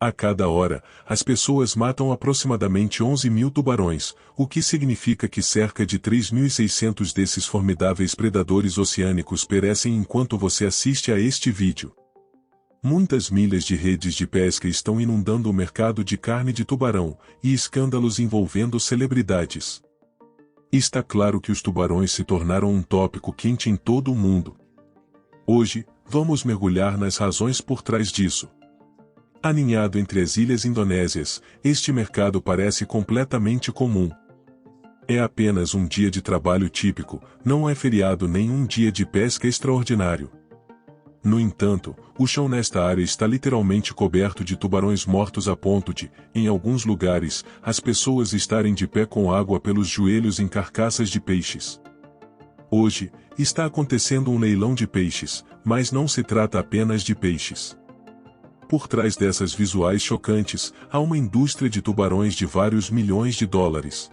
A cada hora, as pessoas matam aproximadamente 11 mil tubarões, o que significa que cerca de 3.600 desses formidáveis predadores oceânicos perecem enquanto você assiste a este vídeo. Muitas milhas de redes de pesca estão inundando o mercado de carne de tubarão, e escândalos envolvendo celebridades. Está claro que os tubarões se tornaram um tópico quente em todo o mundo. Hoje, vamos mergulhar nas razões por trás disso. Aninhado entre as ilhas indonésias, este mercado parece completamente comum. É apenas um dia de trabalho típico, não é feriado nem um dia de pesca extraordinário. No entanto, o chão nesta área está literalmente coberto de tubarões mortos a ponto de, em alguns lugares, as pessoas estarem de pé com água pelos joelhos em carcaças de peixes. Hoje, está acontecendo um leilão de peixes, mas não se trata apenas de peixes. Por trás dessas visuais chocantes, há uma indústria de tubarões de vários milhões de dólares.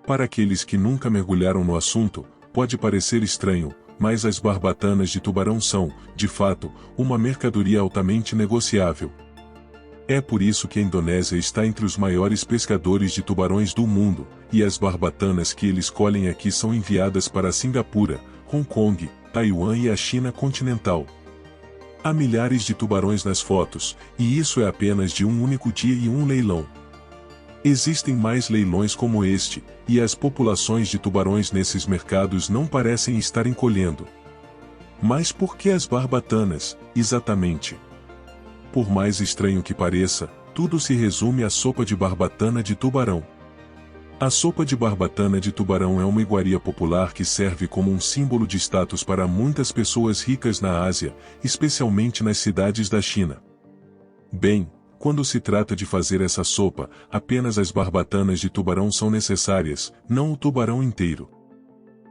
Para aqueles que nunca mergulharam no assunto, pode parecer estranho, mas as barbatanas de tubarão são, de fato, uma mercadoria altamente negociável. É por isso que a Indonésia está entre os maiores pescadores de tubarões do mundo, e as barbatanas que eles colhem aqui são enviadas para Singapura, Hong Kong, Taiwan e a China continental. Há milhares de tubarões nas fotos, e isso é apenas de um único dia e um leilão. Existem mais leilões como este, e as populações de tubarões nesses mercados não parecem estar encolhendo. Mas por que as barbatanas, exatamente? Por mais estranho que pareça, tudo se resume à sopa de barbatana de tubarão. A sopa de barbatana de tubarão é uma iguaria popular que serve como um símbolo de status para muitas pessoas ricas na Ásia, especialmente nas cidades da China. Bem, quando se trata de fazer essa sopa, apenas as barbatanas de tubarão são necessárias, não o tubarão inteiro.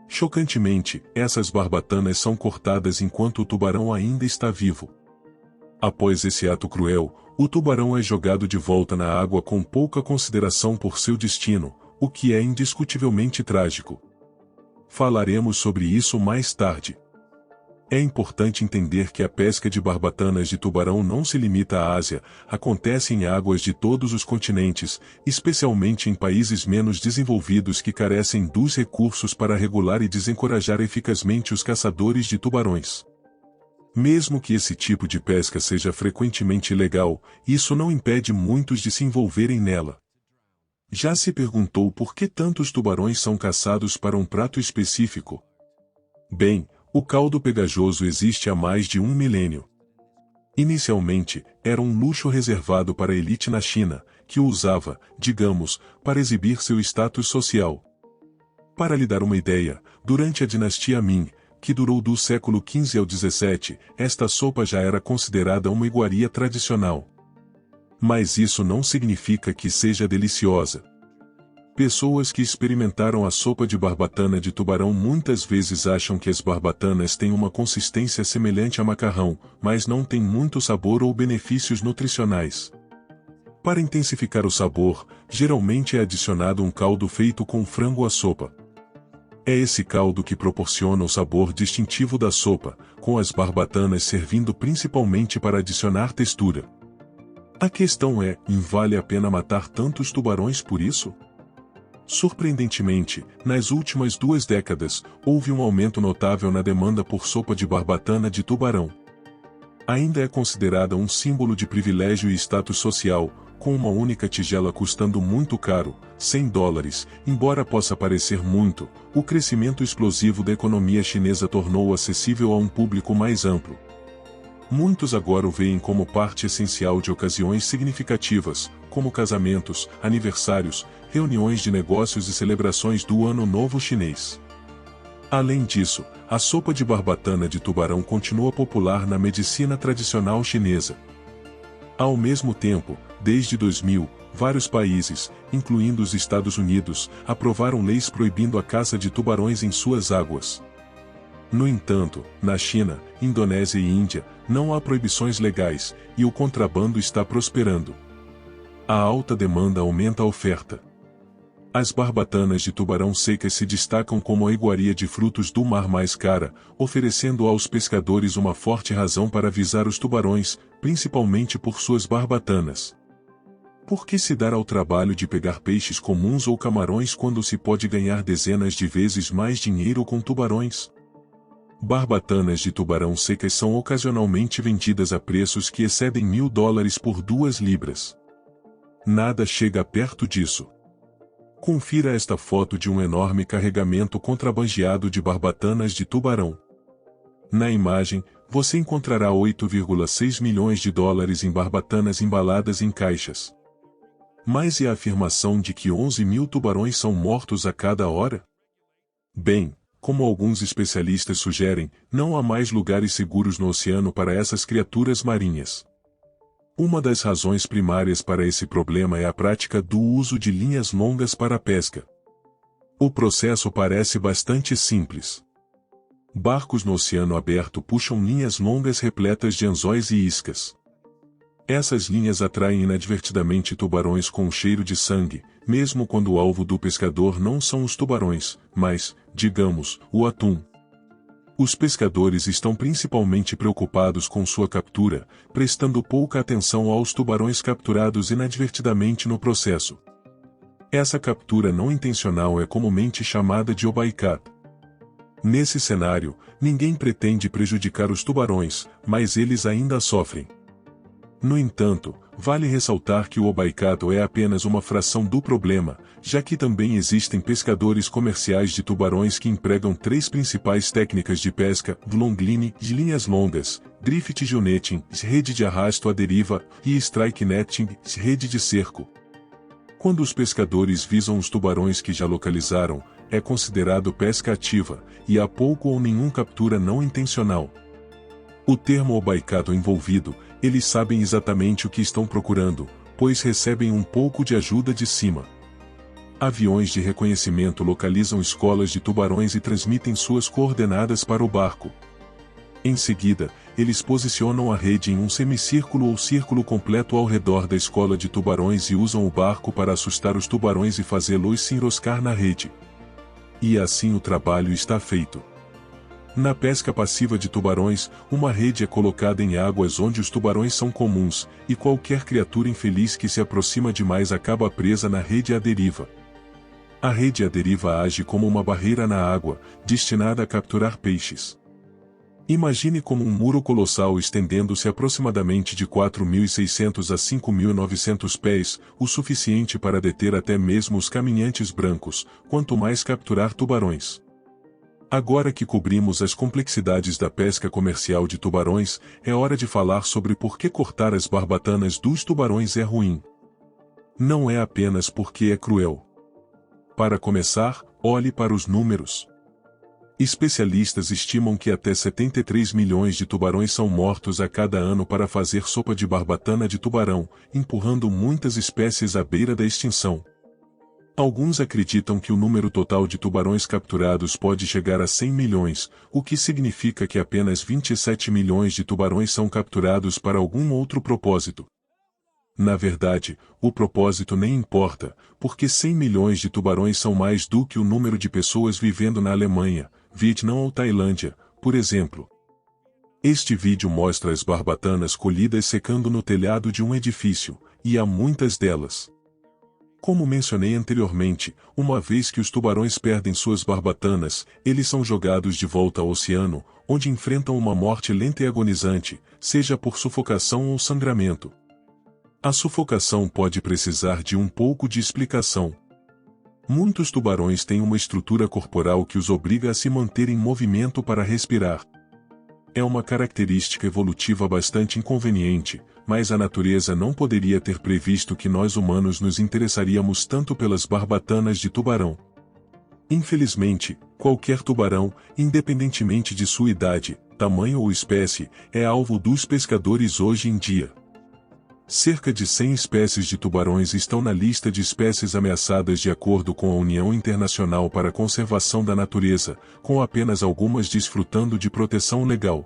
Chocantemente, essas barbatanas são cortadas enquanto o tubarão ainda está vivo. Após esse ato cruel, o tubarão é jogado de volta na água com pouca consideração por seu destino, o que é indiscutivelmente trágico. Falaremos sobre isso mais tarde. É importante entender que a pesca de barbatanas de tubarão não se limita à Ásia, acontece em águas de todos os continentes, especialmente em países menos desenvolvidos que carecem dos recursos para regular e desencorajar eficazmente os caçadores de tubarões. Mesmo que esse tipo de pesca seja frequentemente ilegal, isso não impede muitos de se envolverem nela. Já se perguntou por que tantos tubarões são caçados para um prato específico? Bem, o caldo pegajoso existe há mais de 1 milênio. Inicialmente, era um luxo reservado para a elite na China, que o usava, digamos, para exibir seu status social. Para lhe dar uma ideia, durante a dinastia Ming, que durou do século XV ao XVII, esta sopa já era considerada uma iguaria tradicional. Mas isso não significa que seja deliciosa. Pessoas que experimentaram a sopa de barbatana de tubarão muitas vezes acham que as barbatanas têm uma consistência semelhante a macarrão, mas não têm muito sabor ou benefícios nutricionais. Para intensificar o sabor, geralmente é adicionado um caldo feito com frango à sopa. É esse caldo que proporciona o sabor distintivo da sopa, com as barbatanas servindo principalmente para adicionar textura. A questão é, vale a pena matar tantos tubarões por isso? Surpreendentemente, nas últimas 2 décadas, houve um aumento notável na demanda por sopa de barbatana de tubarão. Ainda é considerada um símbolo de privilégio e status social, com uma única tigela custando muito caro, $100, embora possa parecer muito, o crescimento explosivo da economia chinesa tornou-o acessível a um público mais amplo. Muitos agora o veem como parte essencial de ocasiões significativas, como casamentos, aniversários, reuniões de negócios e celebrações do Ano Novo Chinês. Além disso, a sopa de barbatana de tubarão continua popular na medicina tradicional chinesa. Ao mesmo tempo, desde 2000, vários países, incluindo os Estados Unidos, aprovaram leis proibindo a caça de tubarões em suas águas. No entanto, na China, Indonésia e Índia, não há proibições legais, e o contrabando está prosperando. A alta demanda aumenta a oferta. As barbatanas de tubarão secas se destacam como a iguaria de frutos do mar mais cara, oferecendo aos pescadores uma forte razão para visar os tubarões, principalmente por suas barbatanas. Por que se dar ao trabalho de pegar peixes comuns ou camarões quando se pode ganhar dezenas de vezes mais dinheiro com tubarões? Barbatanas de tubarão secas são ocasionalmente vendidas a preços que excedem $1.000 por 2 libras. Nada chega perto disso. Confira esta foto de um enorme carregamento contrabandeado de barbatanas de tubarão. Na imagem, você encontrará $8,6 milhões em barbatanas embaladas em caixas. Mas e a afirmação de que 11 mil tubarões são mortos a cada hora? Bem, como alguns especialistas sugerem, não há mais lugares seguros no oceano para essas criaturas marinhas. Uma das razões primárias para esse problema é a prática do uso de linhas longas para a pesca. O processo parece bastante simples. Barcos no oceano aberto puxam linhas longas repletas de anzóis e iscas. Essas linhas atraem inadvertidamente tubarões com cheiro de sangue, mesmo quando o alvo do pescador não são os tubarões, mas, digamos, o atum. Os pescadores estão principalmente preocupados com sua captura, prestando pouca atenção aos tubarões capturados inadvertidamente no processo. Essa captura não intencional é comumente chamada de bycatch. Nesse cenário, ninguém pretende prejudicar os tubarões, mas eles ainda sofrem. No entanto, vale ressaltar que o bycatch é apenas uma fração do problema, já que também existem pescadores comerciais de tubarões que empregam 3 principais técnicas de pesca: longline, de linhas longas, drift geonetting, rede de arrasto à deriva, e strike netting, rede de cerco. Quando os pescadores visam os tubarões que já localizaram, é considerado pesca ativa, e há pouco ou nenhum captura não intencional. O termo bycatch envolvido, eles sabem exatamente o que estão procurando, pois recebem um pouco de ajuda de cima. Aviões de reconhecimento localizam escolas de tubarões e transmitem suas coordenadas para o barco. Em seguida, eles posicionam a rede em um semicírculo ou círculo completo ao redor da escola de tubarões e usam o barco para assustar os tubarões e fazê-los se enroscar na rede. E assim o trabalho está feito. Na pesca passiva de tubarões, uma rede é colocada em águas onde os tubarões são comuns, e qualquer criatura infeliz que se aproxima demais acaba presa na rede à deriva. A rede à deriva age como uma barreira na água, destinada a capturar peixes. Imagine como um muro colossal estendendo-se aproximadamente de 4.600 a 5.900 pés, o suficiente para deter até mesmo os caminhantes brancos, quanto mais capturar tubarões. Agora que cobrimos as complexidades da pesca comercial de tubarões, é hora de falar sobre por que cortar as barbatanas dos tubarões é ruim. Não é apenas porque é cruel. Para começar, olhe para os números. Especialistas estimam que até 73 milhões de tubarões são mortos a cada ano para fazer sopa de barbatana de tubarão, empurrando muitas espécies à beira da extinção. Alguns acreditam que o número total de tubarões capturados pode chegar a 100 milhões, o que significa que apenas 27 milhões de tubarões são capturados para algum outro propósito. Na verdade, o propósito nem importa, porque 100 milhões de tubarões são mais do que o número de pessoas vivendo na Alemanha, Vietnã ou Tailândia, por exemplo. Este vídeo mostra as barbatanas colhidas secando no telhado de um edifício, e há muitas delas. Como mencionei anteriormente, uma vez que os tubarões perdem suas barbatanas, eles são jogados de volta ao oceano, onde enfrentam uma morte lenta e agonizante, seja por sufocação ou sangramento. A sufocação pode precisar de um pouco de explicação. Muitos tubarões têm uma estrutura corporal que os obriga a se manter em movimento para respirar. É uma característica evolutiva bastante inconveniente, mas a natureza não poderia ter previsto que nós humanos nos interessaríamos tanto pelas barbatanas de tubarão. Infelizmente, qualquer tubarão, independentemente de sua idade, tamanho ou espécie, é alvo dos pescadores hoje em dia. Cerca de 100 espécies de tubarões estão na lista de espécies ameaçadas de acordo com a União Internacional para a Conservação da Natureza, com apenas algumas desfrutando de proteção legal.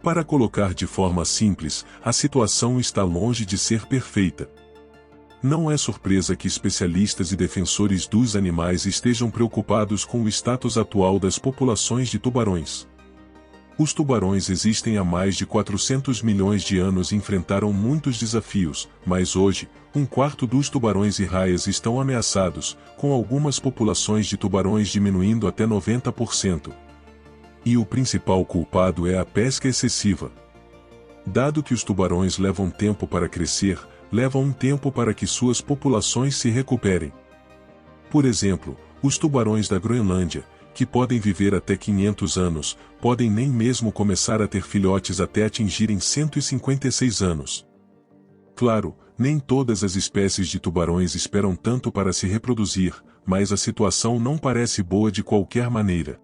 Para colocar de forma simples, a situação está longe de ser perfeita. Não é surpresa que especialistas e defensores dos animais estejam preocupados com o status atual das populações de tubarões. Os tubarões existem há mais de 400 milhões de anos e enfrentaram muitos desafios, mas hoje, um quarto dos tubarões e raias estão ameaçados, com algumas populações de tubarões diminuindo até 90%. E o principal culpado é a pesca excessiva. Dado que os tubarões levam tempo para crescer, levam um tempo para que suas populações se recuperem. Por exemplo, os tubarões da Groenlândia, que podem viver até 500 anos, podem nem mesmo começar a ter filhotes até atingirem 156 anos. Claro, nem todas as espécies de tubarões esperam tanto para se reproduzir, mas a situação não parece boa de qualquer maneira.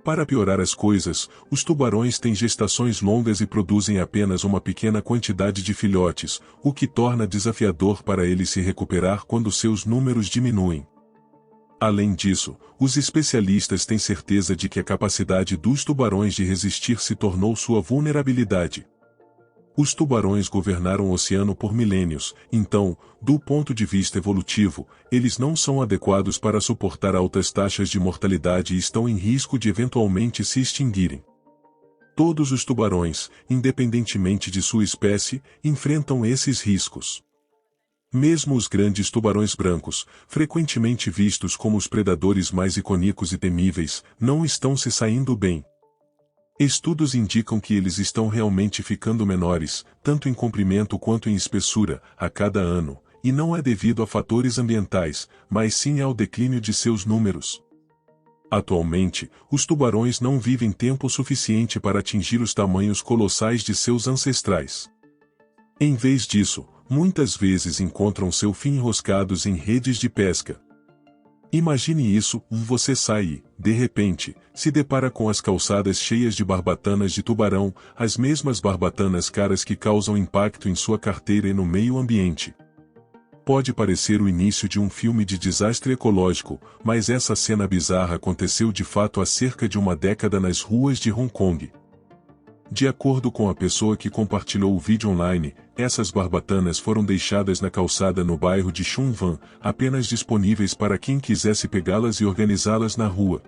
Para piorar as coisas, os tubarões têm gestações longas e produzem apenas uma pequena quantidade de filhotes, o que torna desafiador para eles se recuperar quando seus números diminuem. Além disso, os especialistas têm certeza de que a capacidade dos tubarões de resistir se tornou sua vulnerabilidade. Os tubarões governaram o oceano por milênios, então, do ponto de vista evolutivo, eles não são adequados para suportar altas taxas de mortalidade e estão em risco de eventualmente se extinguirem. Todos os tubarões, independentemente de sua espécie, enfrentam esses riscos. Mesmo os grandes tubarões brancos, frequentemente vistos como os predadores mais icônicos e temíveis, não estão se saindo bem. Estudos indicam que eles estão realmente ficando menores, tanto em comprimento quanto em espessura, a cada ano, e não é devido a fatores ambientais, mas sim ao declínio de seus números. Atualmente, os tubarões não vivem tempo suficiente para atingir os tamanhos colossais de seus ancestrais. Em vez disso, muitas vezes encontram seu fim enroscados em redes de pesca. Imagine isso, você sai e, de repente, se depara com as calçadas cheias de barbatanas de tubarão, as mesmas barbatanas caras que causam impacto em sua carteira e no meio ambiente. Pode parecer o início de um filme de desastre ecológico, mas essa cena bizarra aconteceu de fato há cerca de uma década nas ruas de Hong Kong. De acordo com a pessoa que compartilhou o vídeo online, essas barbatanas foram deixadas na calçada no bairro de Shun Wan, apenas disponíveis para quem quisesse pegá-las e organizá-las na rua.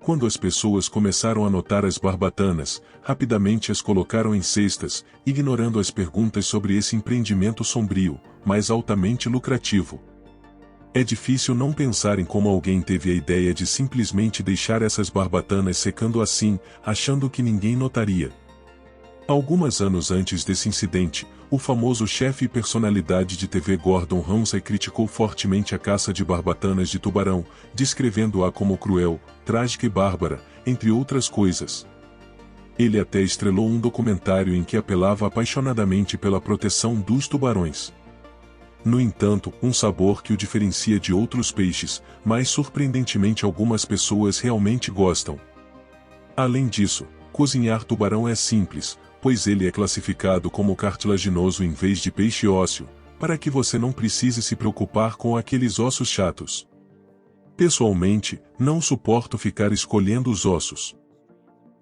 Quando as pessoas começaram a notar as barbatanas, rapidamente as colocaram em cestas, ignorando as perguntas sobre esse empreendimento sombrio, mas altamente lucrativo. É difícil não pensar em como alguém teve a ideia de simplesmente deixar essas barbatanas secando assim, achando que ninguém notaria. Alguns anos antes desse incidente, o famoso chefe e personalidade de TV Gordon Ramsay criticou fortemente a caça de barbatanas de tubarão, descrevendo-a como cruel, trágica e bárbara, entre outras coisas. Ele até estrelou um documentário em que apelava apaixonadamente pela proteção dos tubarões. No entanto, um sabor que o diferencia de outros peixes, mas surpreendentemente algumas pessoas realmente gostam. Além disso, cozinhar tubarão é simples, pois ele é classificado como cartilaginoso em vez de peixe ósseo, para que você não precise se preocupar com aqueles ossos chatos. Pessoalmente, não suporto ficar escolhendo os ossos.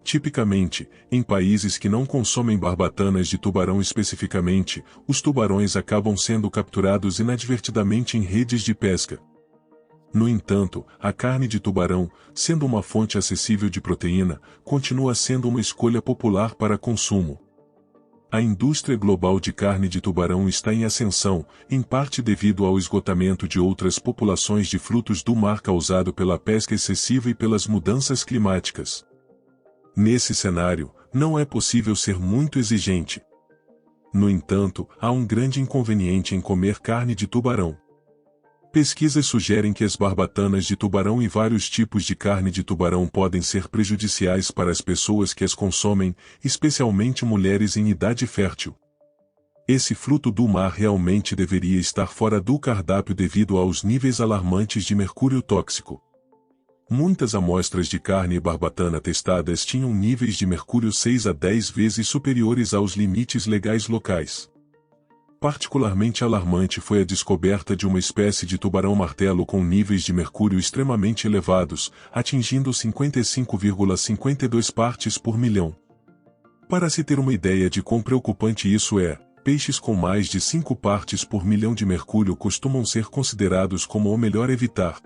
Tipicamente, em países que não consomem barbatanas de tubarão especificamente, os tubarões acabam sendo capturados inadvertidamente em redes de pesca. No entanto, a carne de tubarão, sendo uma fonte acessível de proteína, continua sendo uma escolha popular para consumo. A indústria global de carne de tubarão está em ascensão, em parte devido ao esgotamento de outras populações de frutos do mar causado pela pesca excessiva e pelas mudanças climáticas. Nesse cenário, não é possível ser muito exigente. No entanto, há um grande inconveniente em comer carne de tubarão. Pesquisas sugerem que as barbatanas de tubarão e vários tipos de carne de tubarão podem ser prejudiciais para as pessoas que as consomem, especialmente mulheres em idade fértil. Esse fruto do mar realmente deveria estar fora do cardápio devido aos níveis alarmantes de mercúrio tóxico. Muitas amostras de carne e barbatana testadas tinham níveis de mercúrio 6 a 10 vezes superiores aos limites legais locais. Particularmente alarmante foi a descoberta de uma espécie de tubarão-martelo com níveis de mercúrio extremamente elevados, atingindo 55,52 partes por milhão. Para se ter uma ideia de quão preocupante isso é, peixes com mais de 5 partes por milhão de mercúrio costumam ser considerados como o melhor evitar.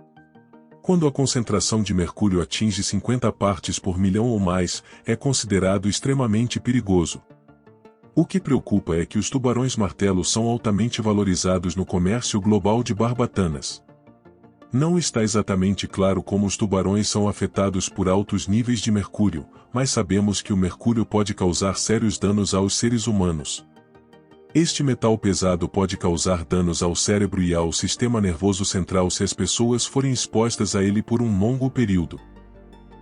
Quando a concentração de mercúrio atinge 50 partes por milhão ou mais, é considerado extremamente perigoso. O que preocupa é que os tubarões-martelo são altamente valorizados no comércio global de barbatanas. Não está exatamente claro como os tubarões são afetados por altos níveis de mercúrio, mas sabemos que o mercúrio pode causar sérios danos aos seres humanos. Este metal pesado pode causar danos ao cérebro e ao sistema nervoso central se as pessoas forem expostas a ele por um longo período.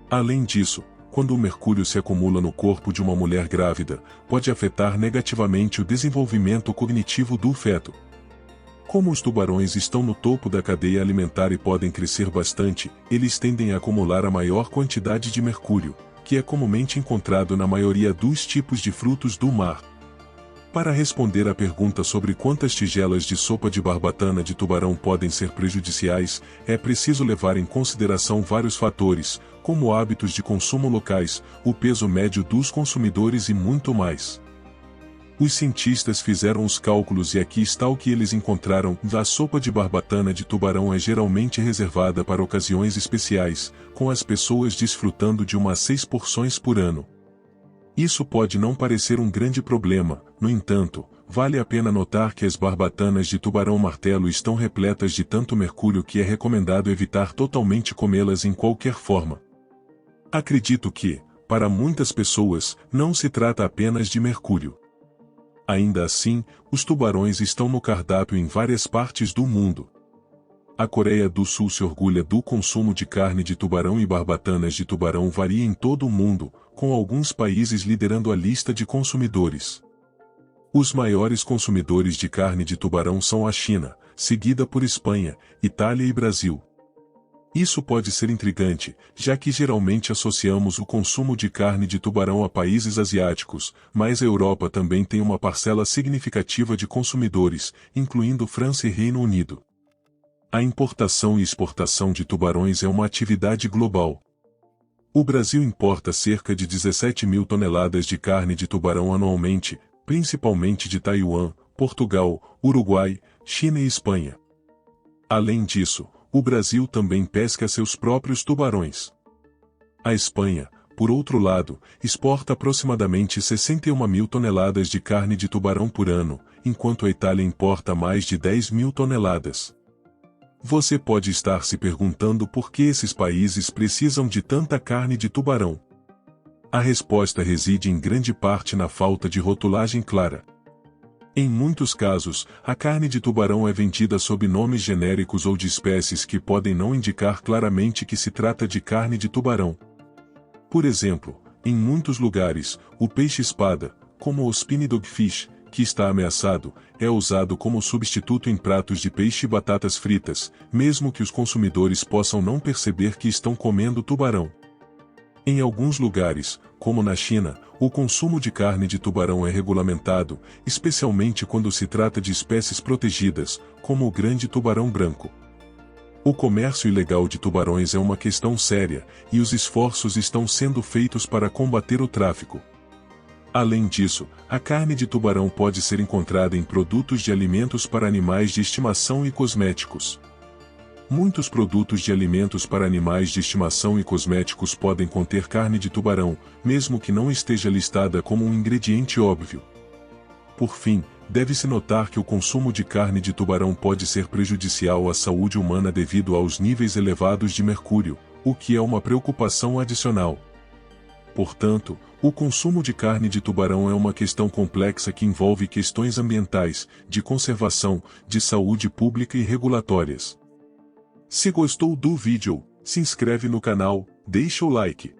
Além disso, quando o mercúrio se acumula no corpo de uma mulher grávida, pode afetar negativamente o desenvolvimento cognitivo do feto. Como os tubarões estão no topo da cadeia alimentar e podem crescer bastante, eles tendem a acumular a maior quantidade de mercúrio, que é comumente encontrado na maioria dos tipos de frutos do mar. Para responder à pergunta sobre quantas tigelas de sopa de barbatana de tubarão podem ser prejudiciais, é preciso levar em consideração vários fatores, como hábitos de consumo locais, o peso médio dos consumidores e muito mais. Os cientistas fizeram os cálculos e aqui está o que eles encontraram. A sopa de barbatana de tubarão é geralmente reservada para ocasiões especiais, com as pessoas desfrutando de umas 6 porções por ano. Isso pode não parecer um grande problema, no entanto, vale a pena notar que as barbatanas de tubarão-martelo estão repletas de tanto mercúrio que é recomendado evitar totalmente comê-las em qualquer forma. Acredito que, para muitas pessoas, não se trata apenas de mercúrio. Ainda assim, os tubarões estão no cardápio em várias partes do mundo. A Coreia do Sul se orgulha do consumo de carne de tubarão e barbatanas de tubarão varia em todo o mundo, com alguns países liderando a lista de consumidores. Os maiores consumidores de carne de tubarão são a China, seguida por Espanha, Itália e Brasil. Isso pode ser intrigante, já que geralmente associamos o consumo de carne de tubarão a países asiáticos, mas a Europa também tem uma parcela significativa de consumidores, incluindo França e Reino Unido. A importação e exportação de tubarões é uma atividade global. O Brasil importa cerca de 17 mil toneladas de carne de tubarão anualmente, principalmente de Taiwan, Portugal, Uruguai, China e Espanha. Além disso, o Brasil também pesca seus próprios tubarões. A Espanha, por outro lado, exporta aproximadamente 61 mil toneladas de carne de tubarão por ano, enquanto a Itália importa mais de 10 mil toneladas. Você pode estar se perguntando por que esses países precisam de tanta carne de tubarão. A resposta reside em grande parte na falta de rotulagem clara. Em muitos casos, a carne de tubarão é vendida sob nomes genéricos ou de espécies que podem não indicar claramente que se trata de carne de tubarão. Por exemplo, em muitos lugares, o peixe-espada, como o spiny dogfish, que está ameaçado, é usado como substituto em pratos de peixe e batatas fritas, mesmo que os consumidores possam não perceber que estão comendo tubarão. Em alguns lugares, como na China, o consumo de carne de tubarão é regulamentado, especialmente quando se trata de espécies protegidas, como o grande tubarão branco. O comércio ilegal de tubarões é uma questão séria, e os esforços estão sendo feitos para combater o tráfico. Além disso, a carne de tubarão pode ser encontrada em produtos de alimentos para animais de estimação e cosméticos. Muitos produtos de alimentos para animais de estimação e cosméticos podem conter carne de tubarão, mesmo que não esteja listada como um ingrediente óbvio. Por fim, deve-se notar que o consumo de carne de tubarão pode ser prejudicial à saúde humana devido aos níveis elevados de mercúrio, o que é uma preocupação adicional. Portanto, o consumo de carne de tubarão é uma questão complexa que envolve questões ambientais, de conservação, de saúde pública e regulatórias. Se gostou do vídeo, se inscreve no canal, deixa o like.